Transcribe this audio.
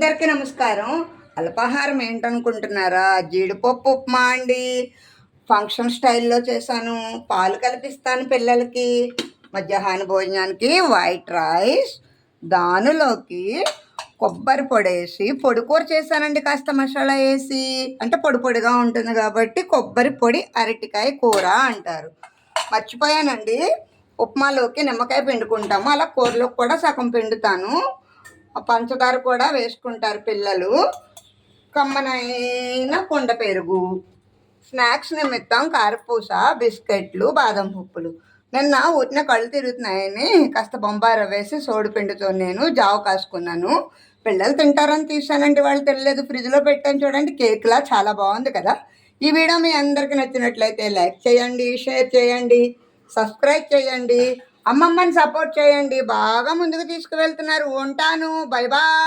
అందరికీ నమస్కారం. అల్పాహారం ఏంటనుకుంటున్నారా? జీడిపప్పు ఉప్మా అండి. ఫంక్షన్ స్టైల్లో చేశాను. పాలు కలిపిస్తాను పిల్లలకి. మధ్యాహ్న భోజనానికి వైట్ రైస్, దానిలోకి కొబ్బరి పొడేసి పొడి కూర చేశానండి. కాస్త మసాలా వేసి, అంటే పొడి పొడిగా ఉంటుంది కాబట్టి కొబ్బరి పొడి అరటికాయ కూర అంటారు. మర్చిపోయానండి, ఉప్మాలోకి నిమ్మకాయ పిండుకుంటాము, అలా కూరలోకి కూడా సగం పిండుతాను. పంచదార కూడా వేసుకుంటారు పిల్లలు. కమ్మనైన కుండ పెరుగు, స్నాక్స్ నిమిత్తం కారపూస, బిస్కెట్లు, బాదం పప్పులు. నిన్న ఊరిన కళ్ళు తిరుగుతున్నాయని కాస్త బొంబాయి రవ్వ వేసి సోడిపిండితో నేను జావ కాసుకున్నాను. పిల్లలు తింటారని తీసానండి, వాళ్ళు తినలేదు. ఫ్రిడ్జ్లో పెట్టాను చూడండి, కేక్లా చాలా బాగుంది కదా. ఈ వీడియో మీ అందరికీ నచ్చినట్లయితే లైక్ చేయండి, షేర్ చేయండి, సబ్స్క్రైబ్ చేయండి. అమ్మమ్మని సపోర్ట్ చేయండి. బాగా ముందుకు తీసుకువెళ్తున్నారు. ఉంటాను. Bye bye.